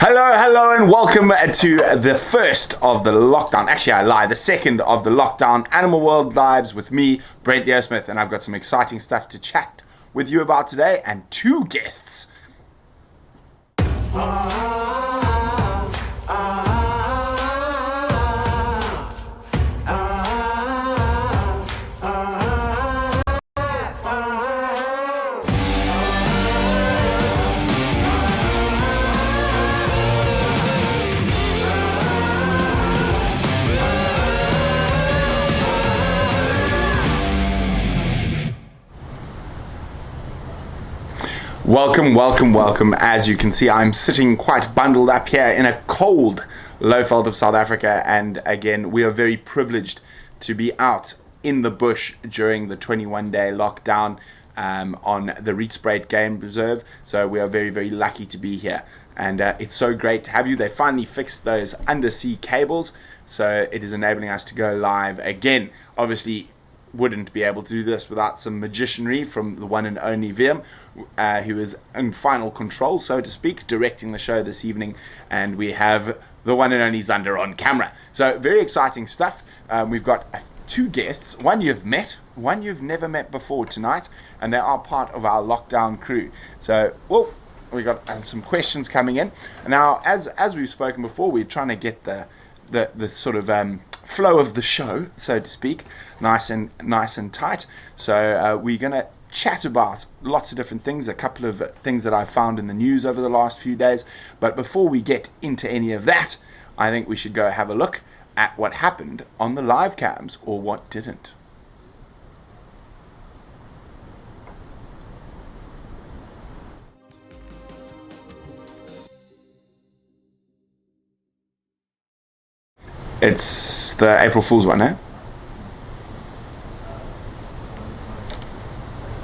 Hello, and welcome to the first of the lockdown. Actually, I lie, the second of the lockdown Animal World Lives with me, Brent Leo-Smith, and I've got some exciting stuff to chat with you about today and two guests. Welcome. As you can see, I'm sitting quite bundled up here in a cold Lowveld of South Africa, and again, we are very privileged to be out in the bush during the 21-day lockdown on the Rietspraat Game Reserve. So we are very lucky to be here, and it's so great to have you. They finally fixed those undersea cables, so it is enabling us to go live again. Obviously, wouldn't be able to do this without some magicianry from the one and only Wium, who is in final control, so to speak, directing the show this evening, and we have the one and only Zander on camera. So very exciting stuff. We've got two guests, one you've met, one you've never met before tonight, and they are part of our lockdown crew. So, well, we got some questions coming in. Now, as we've spoken before, we're trying to get the sort of flow of the show, so to speak, nice and tight. So we're gonna chat about lots of different things, a couple of things that I found in the news over the last few days. But before we get into any of that, I think we should go have a look at what happened on the live cams, or what didn't. It's the April Fool's one, eh?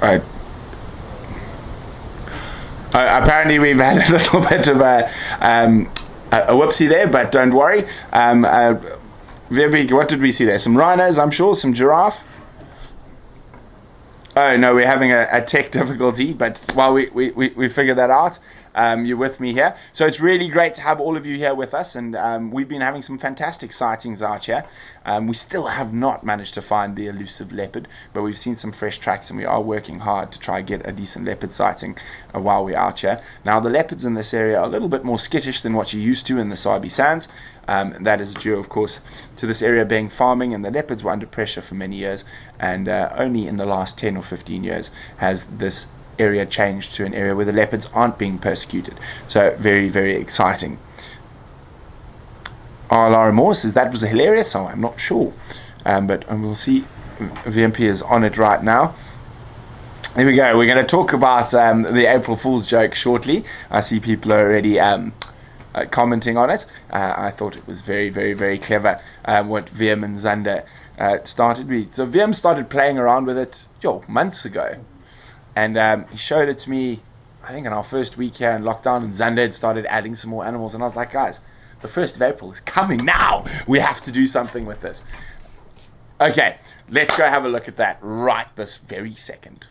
Right. Apparently we've had a little bit of a whoopsie there, but don't worry. What did we see there? Some rhinos, I'm sure, some giraffe. Oh no, we're having a tech difficulty, but while we figure that out, you're with me here. So it's really great to have all of you here with us, and we've been having some fantastic sightings out here. We still have not managed to find the elusive leopard, but we've seen some fresh tracks, and we are working hard to try and get a decent leopard sighting while we're out here. Now, the leopards in this area are a little bit more skittish than what you're used to in the Sabi Sands. That is due, of course, to this area being farming, and the leopards were under pressure for many years, and only in the last 10 or 15 years has this area changed to an area where the leopards aren't being persecuted. So very exciting. Lara Moore says that was hilarious. So I'm not sure, but we'll see. VMP is on it right now. Here we go. We're going to talk about the April Fool's joke shortly. I see people are already commenting on it. I thought it was very clever what Wium and Zander started with. So Wium started playing around with it months ago, and he showed it to me, I think, in our first week here in lockdown, and Zander had started adding some more animals, and I was like, guys, the 1st of April is coming now. We have to do something with this. Okay, let's go have a look at that right this very second.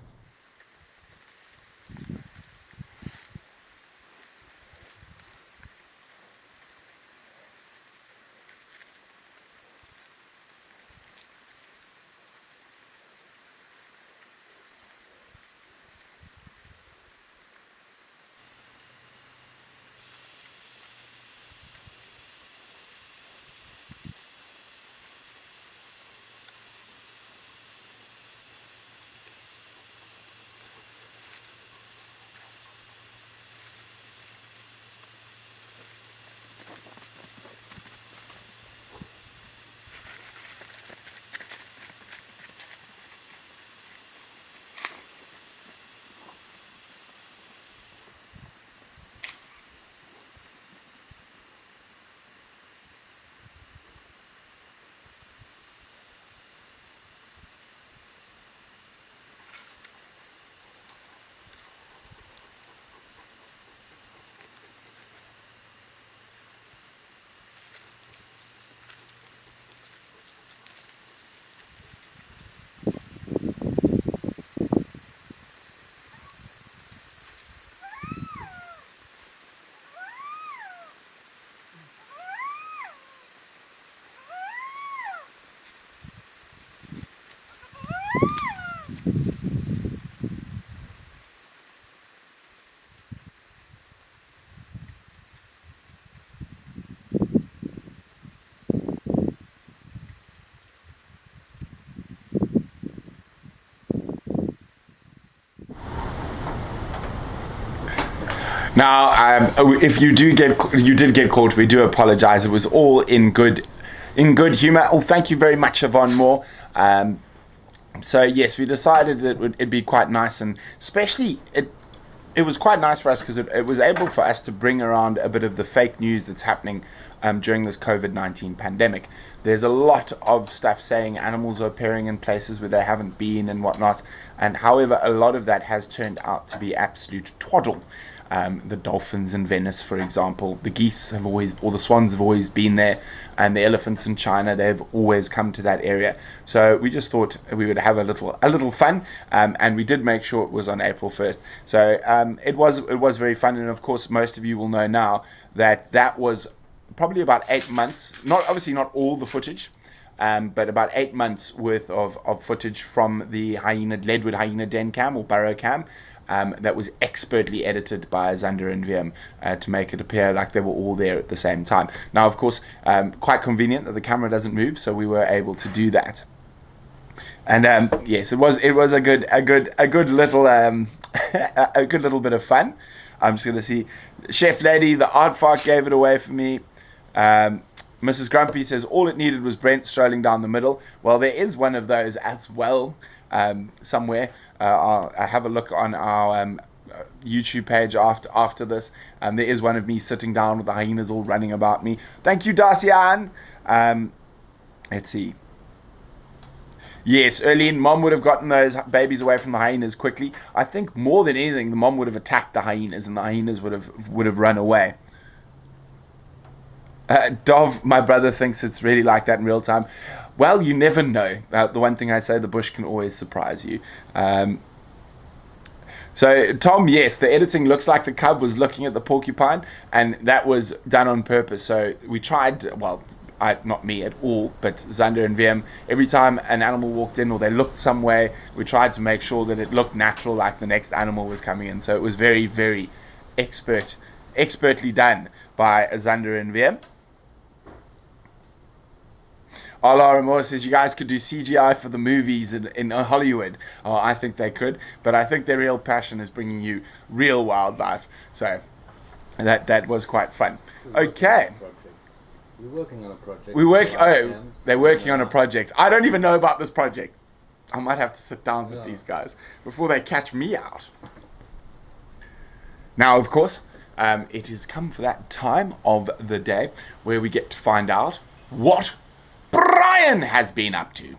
Now, if you did get caught, we do apologize. It was all in good humor. Oh, thank you very much, Yvonne Moore. So yes, we decided that it'd be quite nice, and especially it was quite nice for us because it was able for us to bring around a bit of the fake news that's happening during this COVID-19 pandemic. There's a lot of stuff saying animals are appearing in places where they haven't been and whatnot, and however, a lot of that has turned out to be absolute twaddle. The dolphins in Venice, for example, the geese have always, or the swans have always been there, and the elephants in China, they've always come to that area. So we just thought we would have a little fun, and we did make sure it was on April 1st. So it was very fun, and of course, most of you will know now that was probably about 8 months. Obviously not all the footage, but about 8 months worth of footage from the Leadwood hyena den cam or burrow cam. That was expertly edited by Zander and Wium to make it appear like they were all there at the same time. Now, of course, quite convenient that the camera doesn't move, so we were able to do that. And yes, it was a good little a good little bit of fun. I'm just gonna see Chef Lady, the art fart gave it away for me. Mrs. Grumpy says all it needed was Brent strolling down the middle. Well, there is one of those as well somewhere. I have a look on our YouTube page after this. There is one of me sitting down with the hyenas all running about me. Thank you, Darcy Ann. Let's see. Yes, Erlene, Mom would have gotten those babies away from the hyenas quickly. I think more than anything, the mom would have attacked the hyenas, and the hyenas would have run away. Dov, my brother, thinks it's really like that in real time. Well, you never know. The one thing I say, the bush can always surprise you. So, Tom, yes, the editing looks like the cub was looking at the porcupine, and that was done on purpose. So we tried, well, not me at all, but Zander and Wium, every time an animal walked in or they looked some way, we tried to make sure that it looked natural, like the next animal was coming in. So it was very, very expertly done by Zander and Wium. Alara Moore says you guys could do CGI for the movies in Hollywood. Oh, I think they could, but I think their real passion is bringing you real wildlife. So that was quite fun. Okay. We're working on a project. They're working on a project. I don't even know about this project. I might have to sit down with these guys before they catch me out. Now, of course, it has come for that time of the day where we get to find out what Brian has been up to.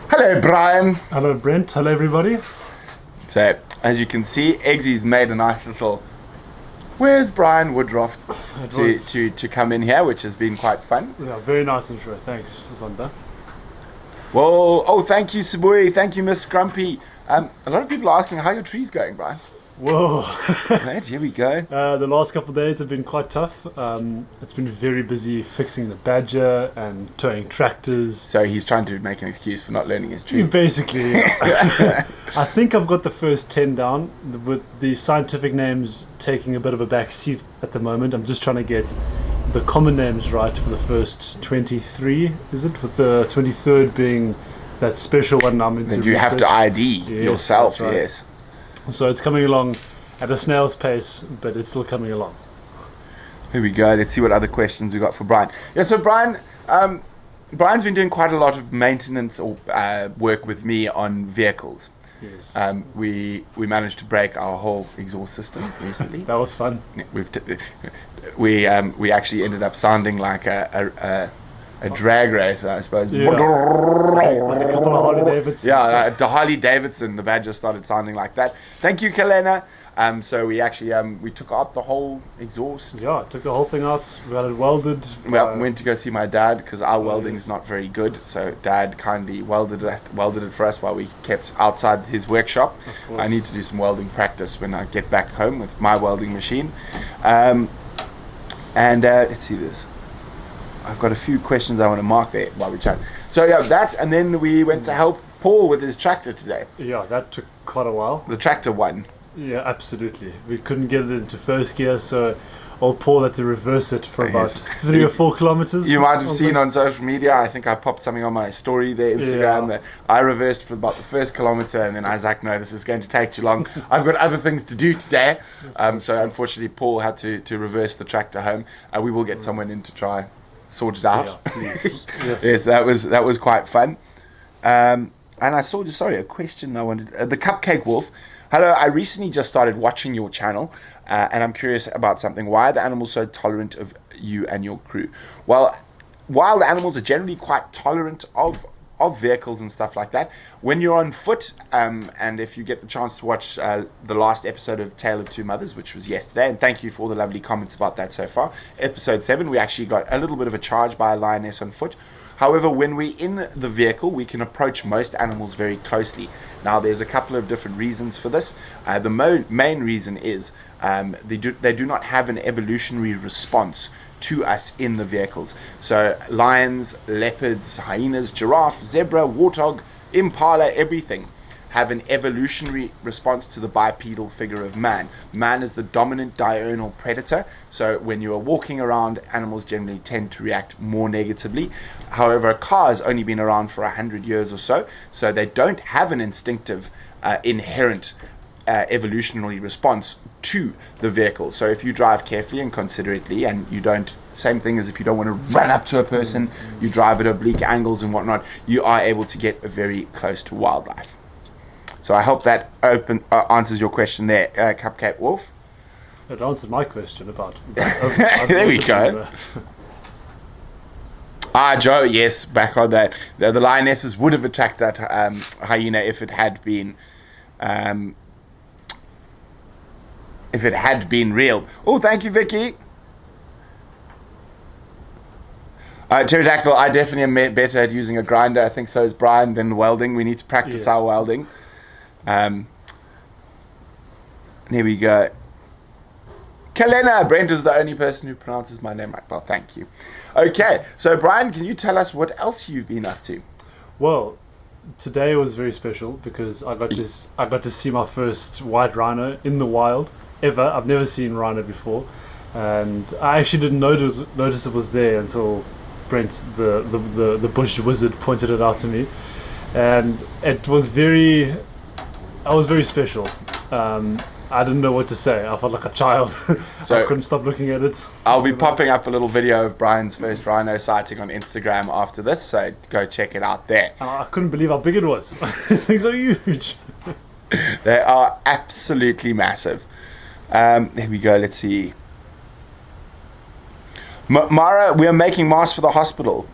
Hello, Brian. Hello, Brent. Hello, everybody. So, as you can see, Eggsy's made a nice little... Where's Brian Woodruff to come in here, which has been quite fun. Yeah, very nice intro. Thanks, Zander. Well, oh, thank you, Sabui. Thank you, Miss Grumpy. A lot of people are asking how your tree's going, Brian. Whoa. Right, here we go. The last couple of days have been quite tough. It's been very busy fixing the badger and towing tractors. So he's trying to make an excuse for not learning his tree. Basically. I think I've got the first 10 down, with the scientific names taking a bit of a back seat at the moment. I'm just trying to get the common names right for the first 23, is it? With the 23rd being that special one I'm into. And you have to ID yourself, right. Yes. So it's coming along at a snail's pace, but it's still coming along. Here we go. Let's see what other questions we got for Brian. Yeah, so Brian, Brian's been doing quite a lot of maintenance or work with me on vehicles. Yes. We managed to break our whole exhaust system recently. That was fun. We actually ended up sounding like a drag racer, I suppose. Yeah. Like a couple of Harley Davidsons. Yeah, the Harley Davidson, the badger started sounding like that. Thank you, Kalena. So we actually we took out the whole exhaust. Yeah, took the whole thing out. We had it welded. Well, went to go see my dad because our welding's not very good. So Dad kindly welded it for us while we kept outside his workshop. I need to do some welding practice when I get back home with my welding machine. Let's see this. I've got a few questions I want to mark there while we chat. So yeah, that, and then we went to help Paul with his tractor today. Yeah, that took quite a while. The tractor won. Yeah, absolutely. We couldn't get it into first gear, so old Paul had to reverse it for about 3 or 4 kilometers. You might have seen on social media, I think I popped something on my story there, Instagram, that I reversed for about the first kilometer, and then I was like, no, this is going to take too long. I've got other things to do today. So unfortunately, Paul had to reverse the tractor home. We will get someone in to try sort it out. Yeah, please. Yes. Yes, that was quite fun. And I saw, a question I wanted. The Cupcake Wolf. Hello, I recently just started watching your channel, and I'm curious about something. Why are the animals so tolerant of you and your crew? Well, wild animals are generally quite tolerant of vehicles and stuff like that. When you're on foot, and if you get the chance to watch the last episode of Tale of Two Mothers, which was yesterday, and thank you for all the lovely comments about that so far. Episode 7, we actually got a little bit of a charge by a lioness on foot. However, when we're in the vehicle, we can approach most animals very closely. Now, there's a couple of different reasons for this. The main reason is they do not have an evolutionary response to us in the vehicles. So lions, leopards, hyenas, giraffe, zebra, warthog, impala, everything have an evolutionary response to the bipedal figure of man. Man is the dominant diurnal predator, so when you are walking around, animals generally tend to react more negatively. However, a car has only been around for 100 years or so, so they don't have an instinctive, inherent evolutionary response to the vehicle. So if you drive carefully and considerately, and you don't, same thing as if you don't want to run up to a person, you drive at oblique angles and whatnot, you are able to get very close to wildlife. So I hope that answers your question there, Cupcake Wolf. It answered my question about... There we go. Joe, yes, back on that. The lionesses would have attacked that hyena if it had been real. Oh, thank you, Vicky. Pterodactyl, I definitely am better at using a grinder. I think so is Brian than welding. We need to practice our welding. There we go. Kalena, Brent is the only person who pronounces my name right. Well, thank you. Okay, so Brian, can you tell us what else you've been up to? Well, today was very special because I got to see my first white rhino in the wild ever. I've never seen rhino before, and I actually didn't notice it was there until Brent, the bush wizard, pointed it out to me, and it was very special. I didn't know what to say. I felt like a child. So I couldn't stop looking at it. I'll be popping up a little video of Brian's first rhino sighting on Instagram after this, so go check it out there. I couldn't believe how big it was. These things are huge. They are absolutely massive. There we go. Let's see. Mara, we are making masks for the hospital.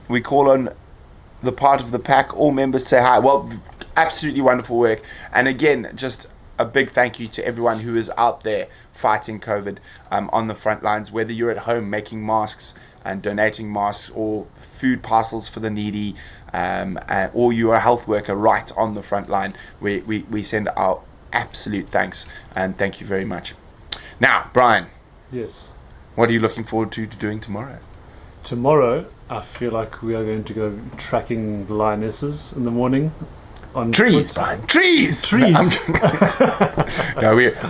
We call on the part of the pack, all members say hi. Well, absolutely wonderful work. And again, just a big thank you to everyone who is out there fighting COVID on the front lines, whether you're at home making masks and donating masks or food parcels for the needy, or you're a health worker right on the front line. We send our absolute thanks and thank you very much. Now, Brian. Yes. What are you looking forward to doing tomorrow? Tomorrow, I feel like we are going to go tracking the lionesses in the morning. On trees, Brian. Trees. No,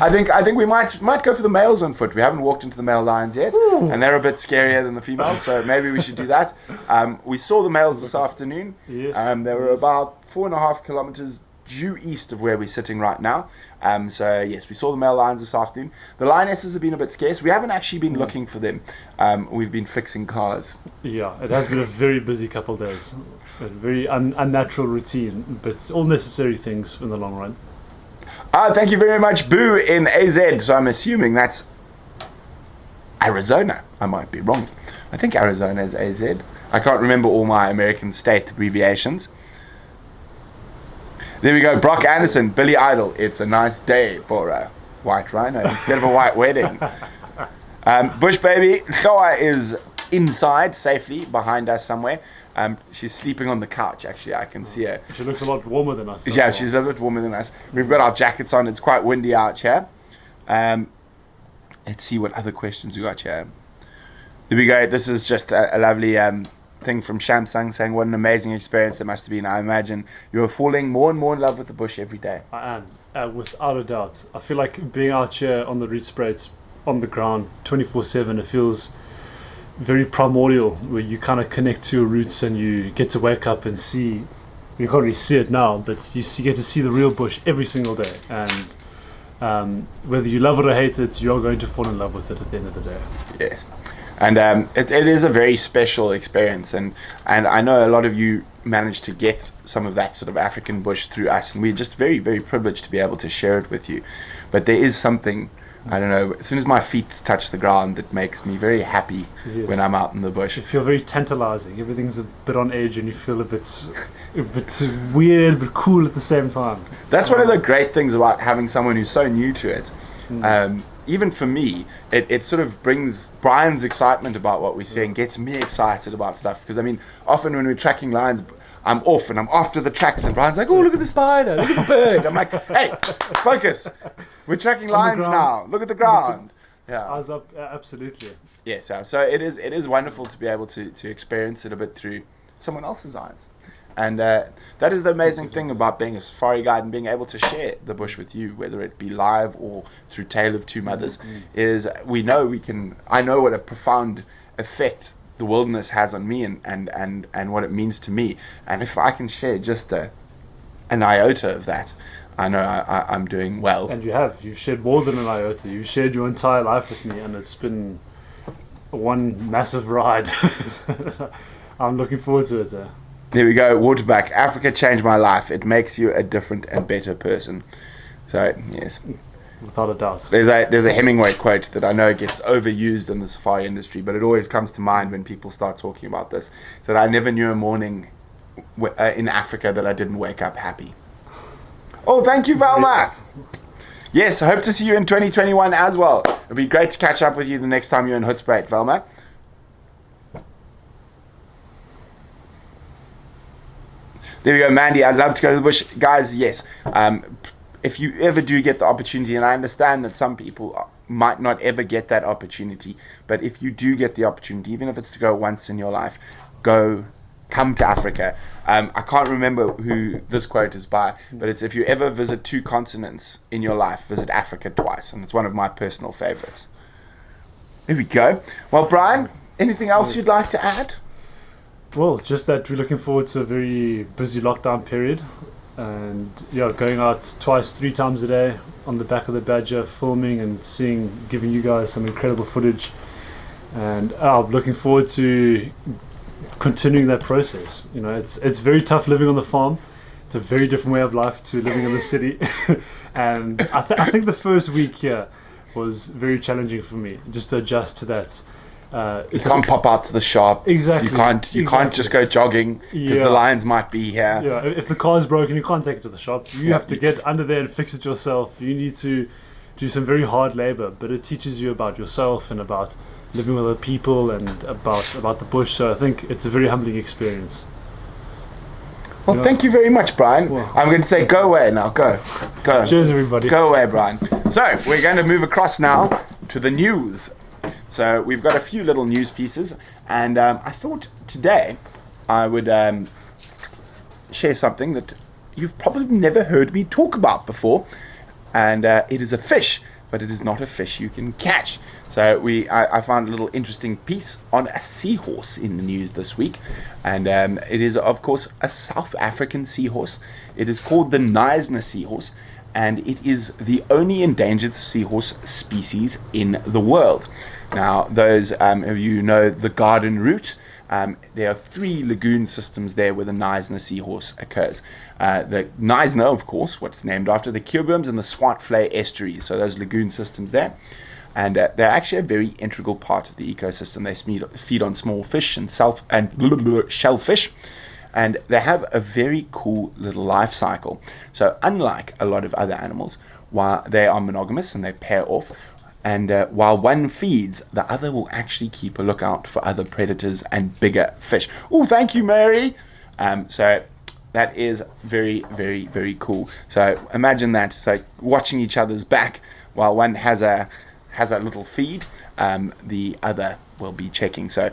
I think we might go for the males on foot. We haven't walked into the male lions yet, and they're a bit scarier than the females, so maybe we should do that. We saw the males this afternoon. Yes. They were about 4.5 kilometers due east of where we're sitting right now. So yes, we saw the male lions this afternoon. The lionesses have been a bit scarce. We haven't actually been looking for them. We've been fixing cars. Yeah, it has been a very busy couple of days. A very unnatural routine, but all necessary things in the long run. Thank you very much, Boo in AZ. So I'm assuming that's Arizona. I might be wrong. I think Arizona is AZ. I can't remember all my American state abbreviations. There we go. Brock Anderson, Billy Idol. It's a nice day for a white rhino instead of a white wedding. Bush baby, Khoa is inside safely behind us somewhere. She's sleeping on the couch, actually. I can see her. She looks a lot warmer than us. Yeah, she's a bit warmer than us. We've got our jackets on. It's quite windy out here. Let's see what other questions we got here. There we go. This is just a lovely thing from Shamsung saying, what an amazing experience it must have been. I imagine you're falling more and more in love with the bush every day. I am, without a doubt. I feel like being out here on the root spray, on the ground 24/7. It feels very primordial, where you kind of connect to your roots and you get to wake up and see. You can't really see it now, but you get to see the real bush every single day. And whether you love it or hate it, you're going to fall in love with it at the end of the day. Yes. And it is a very special experience, and I know a lot of you managed to get some of that sort of African bush through us, and we're just very, very privileged to be able to share it with you. But there is something, I don't know, as soon as my feet touch the ground, that makes me very happy when I'm out in the bush. You feel very tantalizing. Everything's a bit on edge, and you feel a bit weird but cool at the same time. That's one of the great things about having someone who's so new to it. Even for me, it sort of brings Brian's excitement about what we see and gets me excited about stuff. Because, I mean, often when we're tracking lions, I'm off and I'm after the tracks, and Brian's like, oh, look at the spider, look at the bird. I'm like, hey, focus. We're tracking lions now. Look at the ground. Yeah. Eyes up, absolutely. Yes, so it is wonderful to be able to experience it a bit through someone else's eyes. And that is the amazing thing about being a safari guide and being able to share the bush with you, whether it be live or through Tale of Two Mothers, is I know what a profound effect the wilderness has on me and what it means to me. And if I can share just an iota of that, I know I'm doing well. And you've shared more than an iota. You've shared your entire life with me, and it's been one massive ride. I'm looking forward to it. There we go, Waterback. Africa changed my life. It makes you a different and better person. So, yes. Without a doubt. There's a Hemingway quote that I know gets overused in the safari industry, but it always comes to mind when people start talking about this. That I never knew a morning in Africa that I didn't wake up happy. Oh, thank you, Velma. Yes, I hope to see you in 2021 as well. It'll be great to catch up with you the next time you're in Hoedspruit, Velma. There we go, Mandy. I'd love to go to the bush. Guys, yes. If you ever do get the opportunity, and I understand that some people might not ever get that opportunity, but if you do get the opportunity, even if it's to go once in your life, come to Africa. I can't remember who this quote is by, but it's, if you ever visit 2 continents in your life, visit Africa twice. And it's one of my personal favorites. There we go. Well, Brian, anything else you'd like to add? Well, just that we're looking forward to a very busy lockdown period, and going out 2-3 times a day on the back of the Badger, filming and giving you guys some incredible footage, and looking forward to continuing that process. It's very tough living on the farm. It's a very different way of life to living in the city, and I think the first week here was very challenging for me, just to adjust to that. You can't pop out to the shops. Exactly. You can't just go jogging because the lions might be here. Yeah. If the car's broken, you can't take it to the shop. You have to get under there and fix it yourself. You need to do some very hard labor, but it teaches you about yourself and about living with other people and about the bush. So I think it's a very humbling experience. Well, thank you very much, Brian. Well, I'm going to say go away now. Go. Cheers, everybody. Go away, Brian. So we're going to move across now to the news. So we've got a few little news pieces, and I thought today I would share something that you've probably never heard me talk about before, and it is a fish, but it is not a fish you can catch. So I found a little interesting piece on a seahorse in the news this week, and it is, of course, a South African seahorse. It is called the Knysna seahorse, and it is the only endangered seahorse species in the world. Now, those of you know the Garden Route, there are 3 lagoon systems there where the Knysna seahorse occurs. The Knysna, of course, what's named after the Kuurbems and the Swartvlei estuaries, so those lagoon systems there. And they're actually a very integral part of the ecosystem. They feed on small fish and shellfish. And they have a very cool little life cycle. So unlike a lot of other animals, while they are monogamous and they pair off, and while one feeds, the other will actually keep a lookout for other predators and bigger fish. Oh, thank you, Mary. So that is very, very, very cool. So imagine that. So watching each other's back while one has a little feed, the other will be checking. So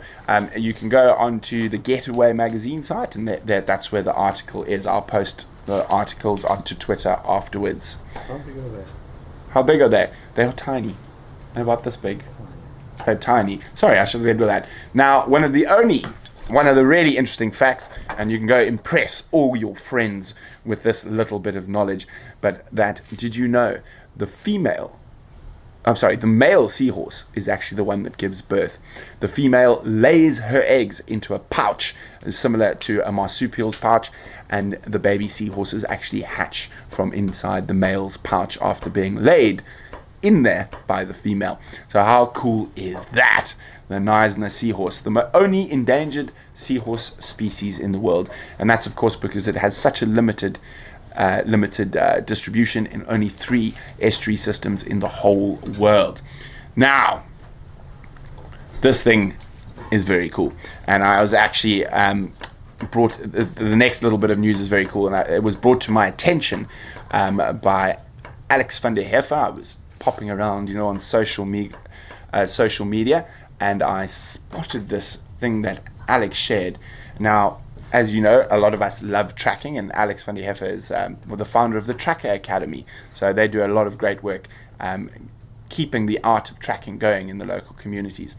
you can go onto the Getaway magazine site, and that's where the article is. I'll post the articles onto Twitter afterwards. How big are they? How big are they? They are tiny. They're about this big. They're tiny. Sorry, I should have led with that. Now, one of the really interesting facts, and you can go impress all your friends with this little bit of knowledge, but did you know the male seahorse is actually the one that gives birth. The female lays her eggs into a pouch, similar to a marsupial's pouch, and the baby seahorses actually hatch from inside the male's pouch after being laid in there by the female. So how cool is that? The Knysna seahorse, the only endangered seahorse species in the world, and that's of course because it has such a limited distribution in only 3 estuary systems in the whole world. Now, this thing is very cool, and I was actually brought. The next little bit of news is very cool, and it was brought to my attention by Alex van der Heffer. I was popping around, on social media, and I spotted this thing that Alex shared. Now, as you know, a lot of us love tracking, and Alex van der Heffer is the founder of the Tracker Academy. So they do a lot of great work keeping the art of tracking going in the local communities.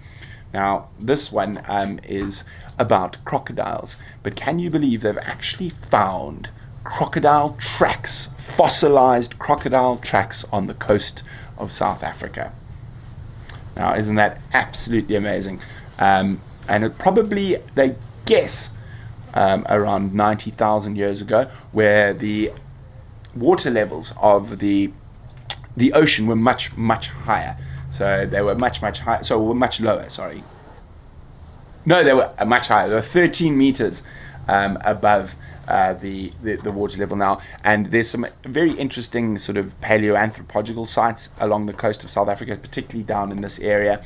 Now, this one is about crocodiles, but can you believe they've actually found crocodile tracks, fossilized crocodile tracks on the coast of South Africa? Now, isn't that absolutely amazing? And it probably, they guess, around 90,000 years ago, where the water levels of the ocean were much higher. So they were much higher. So were much lower. Sorry. No, they were much higher. They were 13 meters above the water level now. And there's some very interesting sort of paleoanthropological sites along the coast of South Africa, particularly down in this area.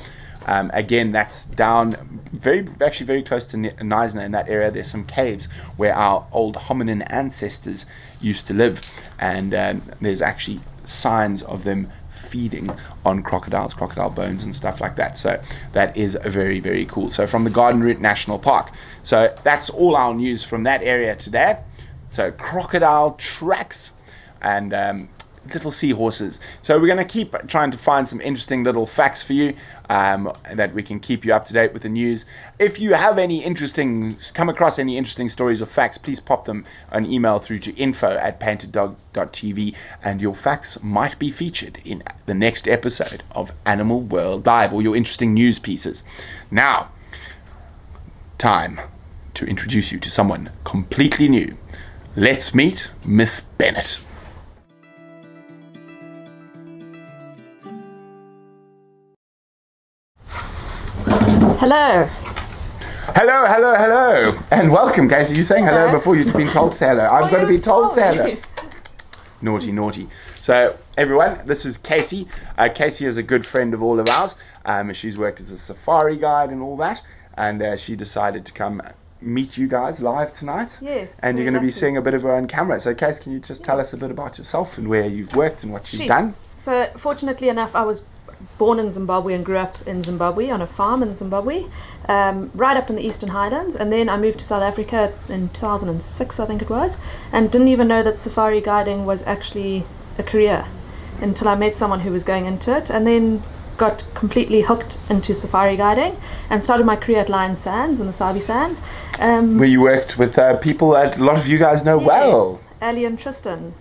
Again, that's down actually very close to Knysna. In that area, there's some caves where our old hominin ancestors used to live, and there's actually signs of them feeding on crocodile bones and stuff like that. So that is very, very cool. So from the Garden Route National Park. So that's all our news from that area today. So crocodile tracks and little seahorses. So we're going to keep trying to find some interesting little facts for you that we can keep you up to date with the news. If you have come across any interesting stories or facts, please pop them an email through to info@painteddog.tv, and your facts might be featured in the next episode of Animal World Dive, or your interesting news pieces. Now, time to introduce you to someone completely new. Let's meet Miss Bennett. Hello. Hello, and welcome, Casey. You saying hello before you've been told to say hello. I've got to be told to say hello. Naughty. So, everyone, this is Casey. Casey is a good friend of all of ours. She's worked as a safari guide and all that, and she decided to come meet you guys live tonight. Yes. And you're going to be seeing a bit of her on camera. So, Casey, can you just tell us a bit about yourself and where you've worked and what you've done? So, fortunately enough, I was born in Zimbabwe and grew up in Zimbabwe on a farm in Zimbabwe, right up in the Eastern Highlands, and then I moved to South Africa in 2006, I think it was, and didn't even know that safari guiding was actually a career until I met someone who was going into it, and then got completely hooked into safari guiding and started my career at Lion Sands in the Sabi Sands. Where you worked with people that a lot of you guys know well. Ali and Tristan,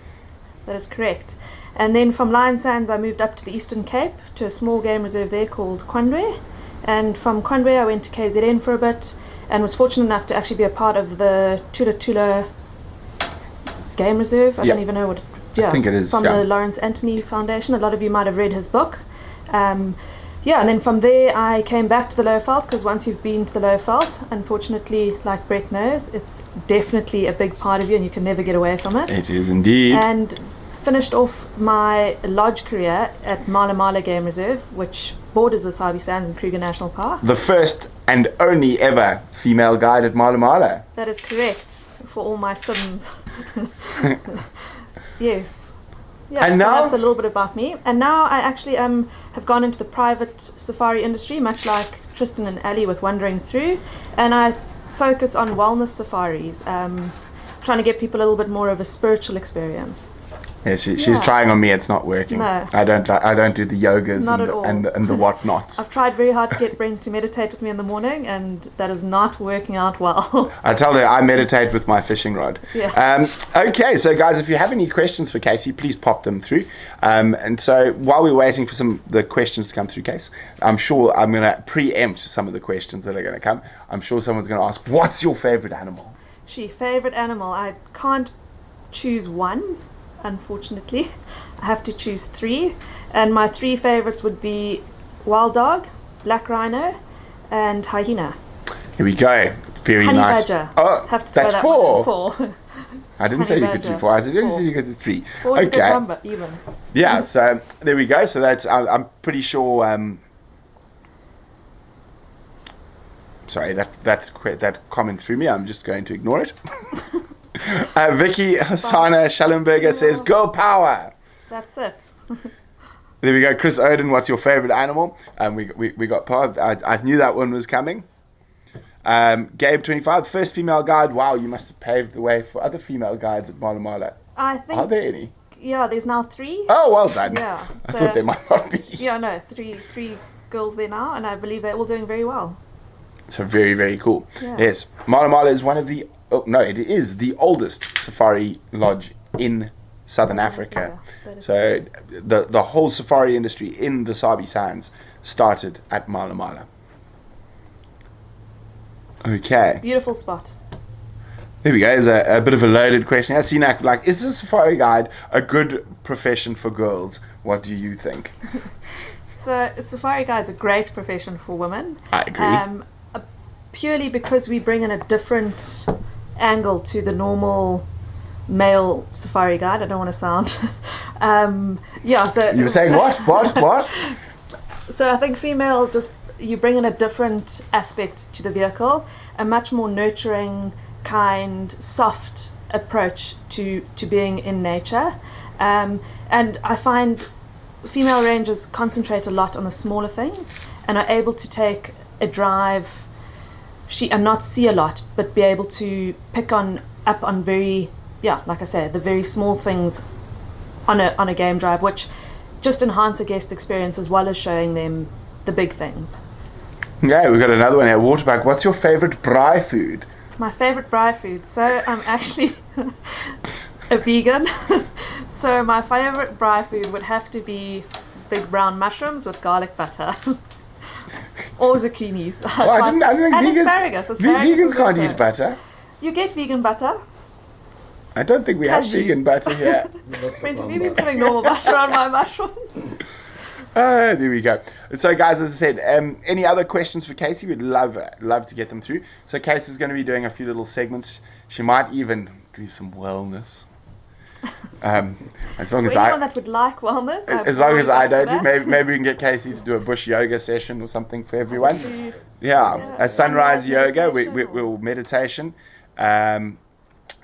that is correct. And then from Lion Sands I moved up to the Eastern Cape to a small game reserve there called Kwandwe, and from Kwandwe I went to KZN for a bit and was fortunate enough to actually be a part of the Tula Tula Game Reserve. I don't even know what I think it is from the Lawrence Anthony Foundation. A lot of you might have read his book. And then from there I came back to the Lower Veld, because once you've been to the Lower Veld, unfortunately, like Brett knows, it's definitely a big part of you and you can never get away from it. It is indeed. And finished off my lodge career at Mala Mala Game Reserve, which borders the Sabi Sands and Kruger National Park. The first and only ever female guide at Mala Mala. That is correct, for all my sins. Yes. Yeah, and so now, that's a little bit about me. And now I actually have gone into the private safari industry, much like Tristan and Ali with Wandering Through, and I focus on wellness safaris, trying to get people a little bit more of a spiritual experience. Yeah, she's Yeah. trying on me. It's not working. No. I don't do the yogas Not and, at all. and the whatnots. I've tried very hard to get Brent to meditate with me in the morning, and that is not working out well. I tell her I meditate with my fishing rod. Yeah. Okay, so guys, if you have any questions for Casey, please pop them through. And so while we're waiting for the questions to come through, Case, I'm sure I'm going to preempt some of the questions that are going to come. I'm sure someone's going to ask, what's your favorite animal? Favorite animal? I can't choose one, unfortunately. I have to choose 3, and my 3 favorites would be wild dog, black rhino, and hyena. Here we go. Very Honey nice. badger. Oh, Have to throw that's that 4. one in 4. I didn't say Honey you could do badger. 4. I said you 4. could do 3. 4 is a good Okay. number, even. Yeah, so there we go. So that's I'm pretty sure. Sorry, that comment threw me. I'm just going to ignore it. Vicky Sana Schellenberger says, "Girl power." That's it. There we go. Chris Odin, what's your favorite animal? We got part. I knew that one was coming. Gabe 25, first female guide. Wow, you must have paved the way for other female guides at Mala Mala. I think. Are there any? Yeah, there's now 3. Oh, well done. Yeah. I thought there might not be. Yeah, no, three girls there now, and I believe they're all doing very well. So very, very cool. Yeah. Yes, Mala Mala is one of the. Oh no, it is the oldest safari lodge in Southern Africa. That is So the whole safari industry in the Sabi Sands started at Mala Mala. Okay, beautiful spot. here we go. There's a bit of a loaded question. Has Sinak, like, is a safari guide a good profession for girls? What do you think? So, a safari guide's a great profession for women. I agree. Purely because we bring in a different angle to the normal male safari guide. I don't want to sound. Yeah, so. You were saying what? What? So, I think female just. You bring in a different aspect to the vehicle, a much more nurturing, kind, soft approach to being in nature. And I find female rangers concentrate a lot on the smaller things and are able to take a drive and not see a lot, but be able to pick up on very, like I say, the very small things on a game drive, which just enhance a guest experience as well as showing them the big things. Yeah, we've got another one here. Waterback, what's your favorite braai food? My favorite braai food. So I'm actually a vegan. So my favorite braai food would have to be big brown mushrooms with garlic butter. Or zucchinis. Oh, I didn't think and vegans, asparagus. Vegans is can't also- eat butter. You get vegan butter. I don't think we have Cashew. vegan butter here. Brent, have you been putting normal butter on my mushrooms? There we go. So, guys, as I said, any other questions for Casey? We'd love to get them through. So, Casey's going to be doing a few little segments. She might even do some wellness. As long For as anyone that would like wellness, as long as I don't, that. maybe we can get Casey to do a bush yoga session or something for everyone. Do- Yeah, a sunrise yoga, meditation we'll meditation.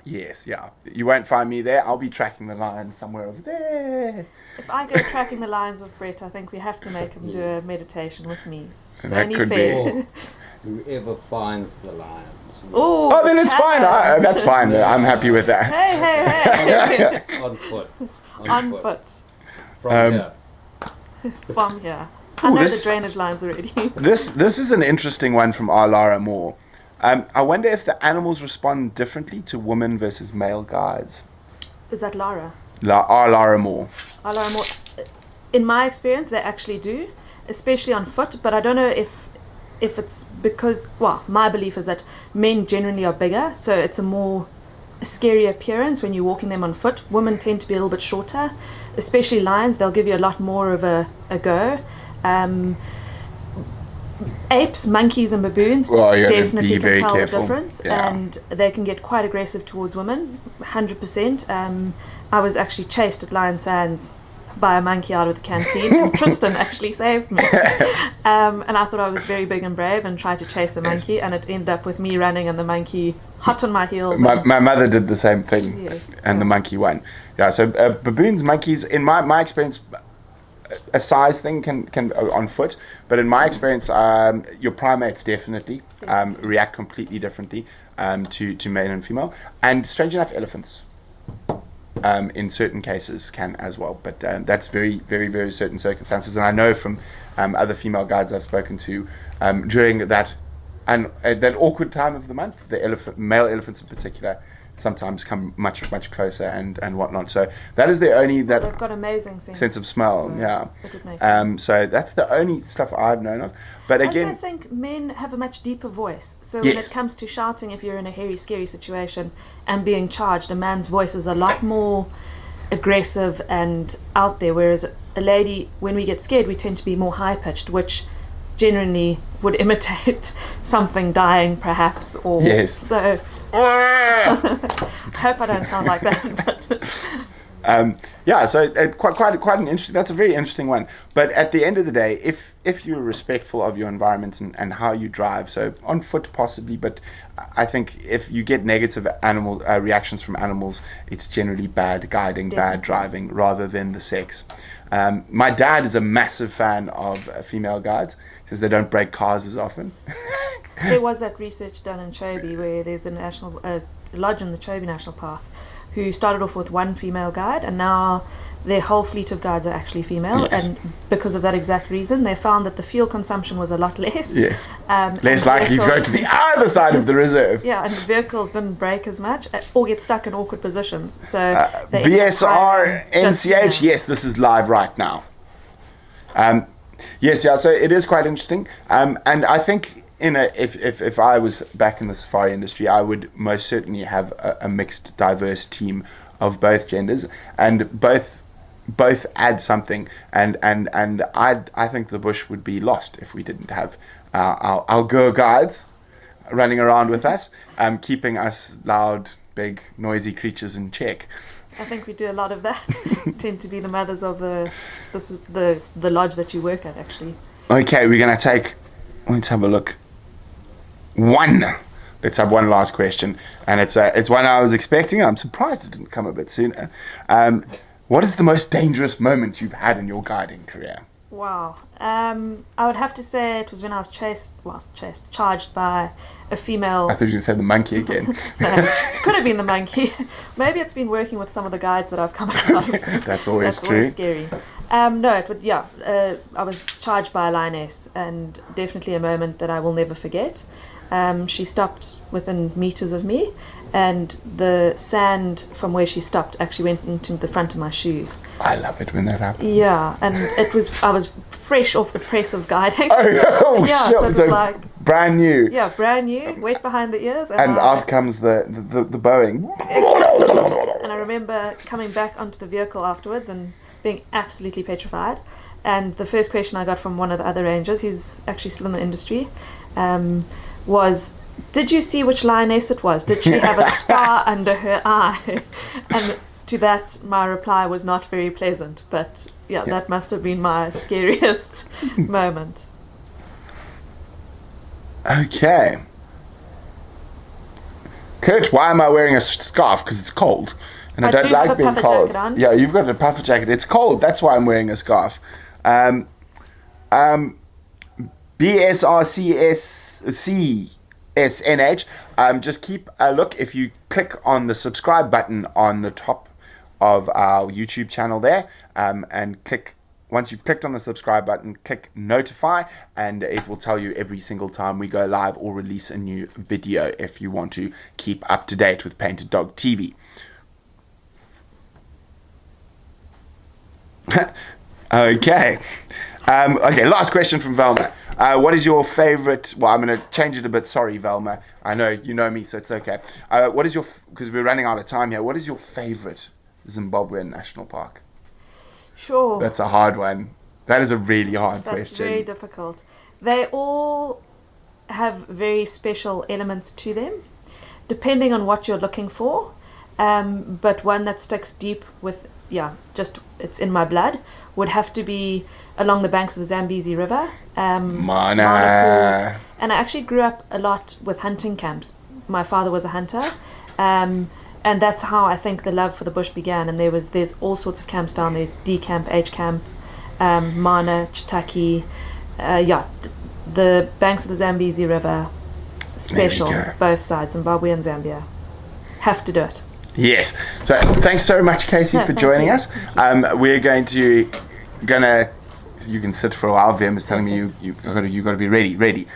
Yes, yeah. You won't find me there. I'll be tracking the lions somewhere over there. If I go tracking the lines with Brett, I think we have to make him do a meditation with me. It's That only could fair. be. Whoever finds the lions. Ooh, Oh, then it's fine. challenge. That's fine. I'm happy with that. Hey. On foot. On foot. From here. From here. I Ooh, know this- the drainage lines already. This is an interesting one from R. Lara Moore. I wonder if the animals respond differently to women versus male guides. Is that Lara? R. Lara Moore. Lara more. In my experience, they actually do, especially on foot. But I don't know if it's because, well, my belief is that men generally are bigger, so it's a more scary appearance when you're walking them on foot. Women tend to be a little bit shorter, especially lions. They'll give you a lot more of a go. Apes, monkeys, and baboons Well, yeah, definitely be can very tell careful. the difference, Yeah. and they can get quite aggressive towards women. 100%. I was actually chased at Lion Sands by a monkey out of the canteen, and Tristan actually saved me. And I thought I was very big and brave and tried to chase the monkey, and it ended up with me running and the monkey hot on my heels. My mother did the same thing, Yes. and the monkey won. Yeah, so baboons, monkeys, in my experience, a size thing can on foot, but in my experience, your primates definitely react completely differently to male and female. And strange enough, elephants. in certain cases can as well. But that's very, very, very certain circumstances. And I know from other female guides I've spoken to during that that awkward time of the month, the male elephants in particular, sometimes come much closer and whatnot. So that is the only that they've got amazing sense of smell. So Yeah. it would make sense. So that's the only stuff I've known of. But I again, also think men have a much deeper voice. So Yes. when it comes to shouting, if you're in a hairy, scary situation and being charged, a man's voice is a lot more aggressive and out there. Whereas a lady, when we get scared, we tend to be more high pitched, which generally would imitate something dying, perhaps. Or Yes. So I hope I don't sound like that. But yeah, so quite an interesting. That's a very interesting one. But at the end of the day, if you're respectful of your environment and how you drive, so on foot possibly, but I think if you get negative animal reactions from animals, it's generally bad guiding, bad driving, rather than the sex. My dad is a massive fan of female guides. He says they don't break cars as often. there was that research done in Chobe where there's a lodge in the Chobe National Park who started off with one female guide, and now their whole fleet of guides are actually female. Yes. And because of that exact reason, they found that the fuel consumption was a lot less. Yes. And Less likely to go vehicles- to the other side of the reserve. Yeah, and vehicles didn't break as much or get stuck in awkward positions. So they BSR just MCH, females. yes, this is live right now. Yes, yeah, so it is quite interesting. And I think if I was back in the safari industry, I would most certainly have a mixed, diverse team of both genders, and both add something. And I think the bush would be lost if we didn't have our girl guides running around with us, keeping us loud, big, noisy creatures in check. I think we do a lot of that. Tend to be the mothers of the lodge that you work at, actually. Okay, let's have a look. Let's have one last question, and it's one I was expecting. I'm surprised it didn't come a bit sooner. What is the most dangerous moment you've had in your guiding career? Wow. I would have to say it was when I was charged by a female. I thought you were going to say the monkey again. Could have been the monkey. Maybe it's been working with some of the guides that I've come across. That's always That's true. always scary. No, it would. Yeah, I was charged by a lioness, and definitely a moment that I will never forget. She stopped within meters of me, and the sand from where she stopped actually went into the front of my shoes. I love it when that happens. Yeah, and I was fresh off the press of guiding. Oh, Yeah, shit. so it was So like- brand new. Yeah, brand new, wet behind the ears, And out comes the Boeing. And I remember coming back onto the vehicle afterwards and being absolutely petrified. And the first question I got from one of the other rangers, who's actually still in the industry, was, "Did you see which lioness it was? Did she have a scar under her eye?" And to that, my reply was not very pleasant. But yeah, that must have been my scariest moment. Okay. Kurt, why am I wearing a scarf? Because it's cold. And I I don't do have like a being puffer cold. jacket on. Yeah, you've got a puffer jacket. It's cold. That's why I'm wearing a scarf. BSRCSNH. Just keep a look. If you click on the subscribe button on the top of our YouTube channel there, and once you've clicked on the subscribe button, click notify, and it will tell you every single time we go live or release a new video if you want to keep up to date with Painted Dog TV. Okay. Okay, last question from Velma. What is your favorite? Well, I'm going to change it a bit. Sorry, Velma. I know you know me, so it's okay. What is because we're running out of time here, what is your favorite Zimbabwean national park? Sure. That's a hard one. That is a really hard That's question. very difficult. They all have very special elements to them, depending on what you're looking for. But one that sticks deep with, it's in my blood, would have to be along the banks of the Zambezi River. Mana. Pools. And I actually grew up a lot with hunting camps. My father was a hunter. And that's how I think the love for the bush began. And there's all sorts of camps down there: D camp, H camp, Mana, Chitaki. The banks of the Zambezi River, special, There we go. both sides, Zimbabwe and Zambia. Have to do it. Yes. So thanks so much, Casey, No, for thank joining you. us. We're gonna. You can sit for a while. Vim is telling me you got to be ready. Ready?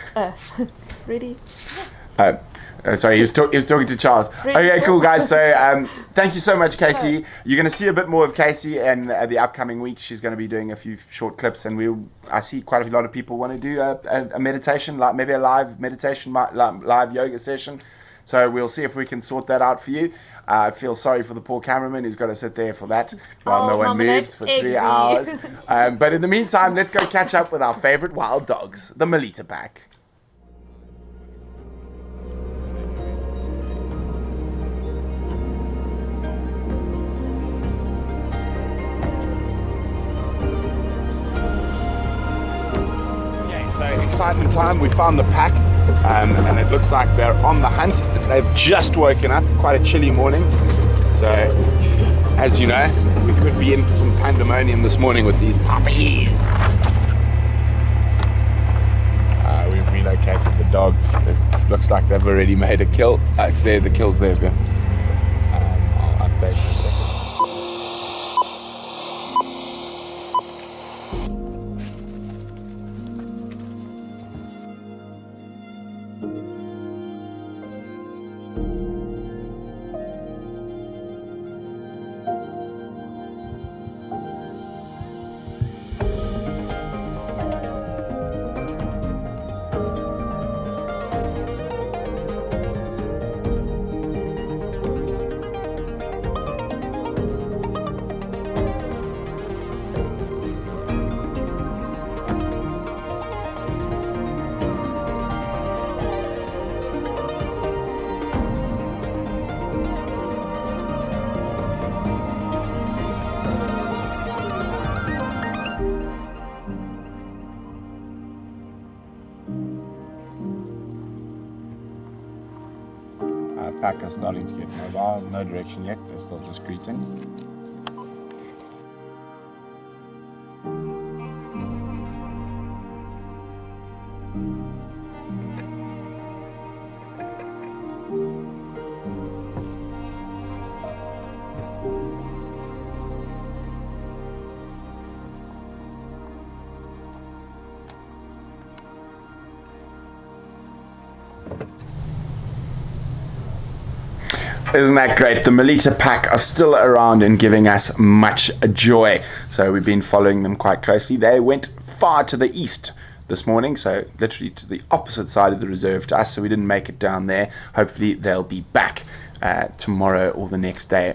Sorry, he was talking to Charles. Ready. Okay, cool, guys. So thank you so much, Casey. You're going to see a bit more of Casey in the upcoming weeks. She's going to be doing a few short clips, and I see quite a lot of people want to do a meditation, like maybe a live meditation, live yoga session. So we'll see if we can sort that out for you. I feel sorry for the poor cameraman who's got to sit there for that while no one moves for 3 hours. But in the meantime, let's go catch up with our favorite wild dogs, the Melita Pack. So excitement time, we found the pack and it looks like they're on the hunt. They've just woken up, quite a chilly morning. So as you know, we could be in for some pandemonium this morning with these puppies. We've relocated the dogs. It looks like they've already made a kill. It's there, the kill's there. I'll update in a second. Pack are starting to get mobile, no direction yet, they're still just greeting. Isn't that great? The Melita Pack are still around and giving us much joy. So we've been following them quite closely. They went far to the east this morning, so literally to the opposite side of the reserve to us, so we didn't make it down there. Hopefully they'll be back tomorrow or the next day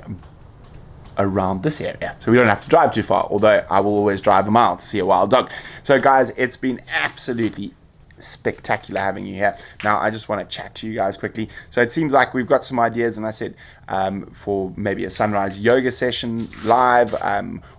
around this area, so we don't have to drive too far, although I will always drive a mile to see a wild dog. So guys, it's been absolutely spectacular having you here. Now I just want to chat to you guys quickly. So it seems like we've got some ideas, and I said for maybe a sunrise yoga session live,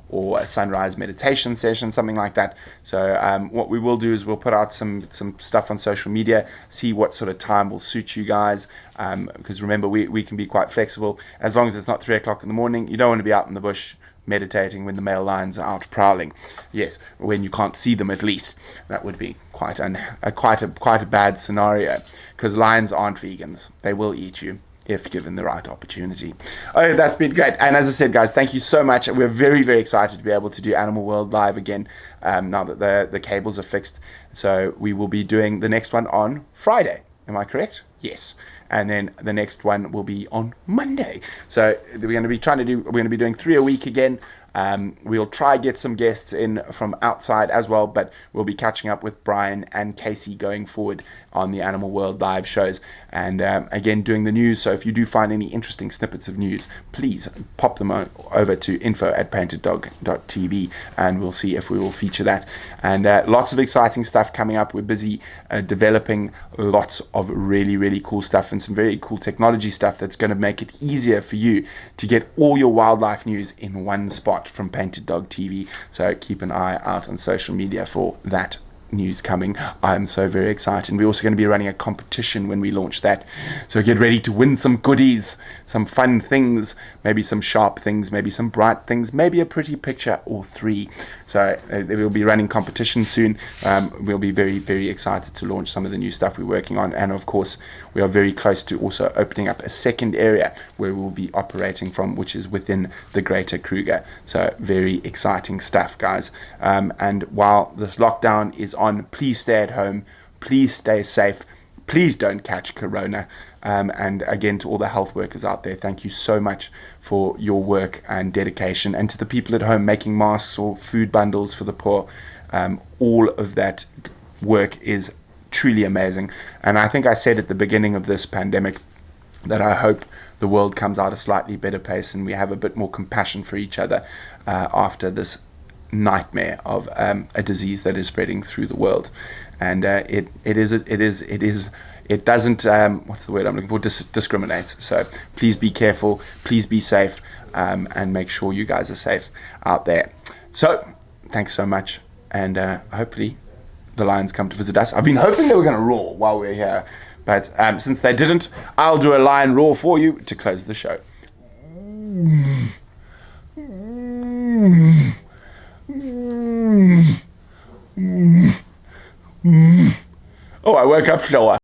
or a sunrise meditation session, something like that. So what we will do is we'll put out some stuff on social media, see what sort of time will suit you guys, because remember, we can be quite flexible as long as it's not 3 o'clock in the morning. You don't want to be out in the bush meditating when the male lions are out prowling. Yes, when you can't see them, at least. That would be quite a bad scenario, because lions aren't vegans. They will eat you if given the right opportunity. Oh, that's been great. And as I said, guys, thank you so much. We're very, very excited to be able to do Animal World live again, now that the cables are fixed. So we will be doing the next one on Friday. Am I correct? Yes. And then the next one will be on Monday. So we're going to be doing 3 a week again. We'll try get some guests in from outside as well, but we'll be catching up with Brian and Casey going forward on the Animal World live shows, and again doing the news. So if you do find any interesting snippets of news, please pop them over to info@paintedDog.tv, and we'll see if we will feature that. And lots of exciting stuff coming up. We're busy developing lots of really, really cool stuff, and some very cool technology stuff that's going to make it easier for you to get all your wildlife news in one spot from Painted Dog TV. So keep an eye out on social media for that news coming. I'm so very excited. We're also going to be running a competition when we launch that. So get ready to win some goodies, some fun things, maybe some sharp things, maybe some bright things, maybe a pretty picture or 3. So we'll be running competition soon. We'll be very, very excited to launch some of the new stuff we're working on. And of course, we are very close to also opening up a second area where we'll be operating from, which is within the Greater Kruger. So very exciting stuff, guys. And while this lockdown is on, please stay at home, please stay safe, please don't catch corona. And again, to all the health workers out there, thank you so much for your work and dedication. And to the people at home making masks or food bundles for the poor, all of that work is truly amazing. And I think I said at the beginning of this pandemic that I hope the world comes out a slightly better place and we have a bit more compassion for each other after this nightmare of a disease that is spreading through the world. And it doesn't what's the word I'm looking for, discriminate. So please be careful, please be safe, and make sure you guys are safe out there. So thanks so much, and hopefully the lions come to visit us. I've been hoping they were going to roar while we're here, but since they didn't, I'll do a lion roar for you to close the show. Oh, I woke up slower.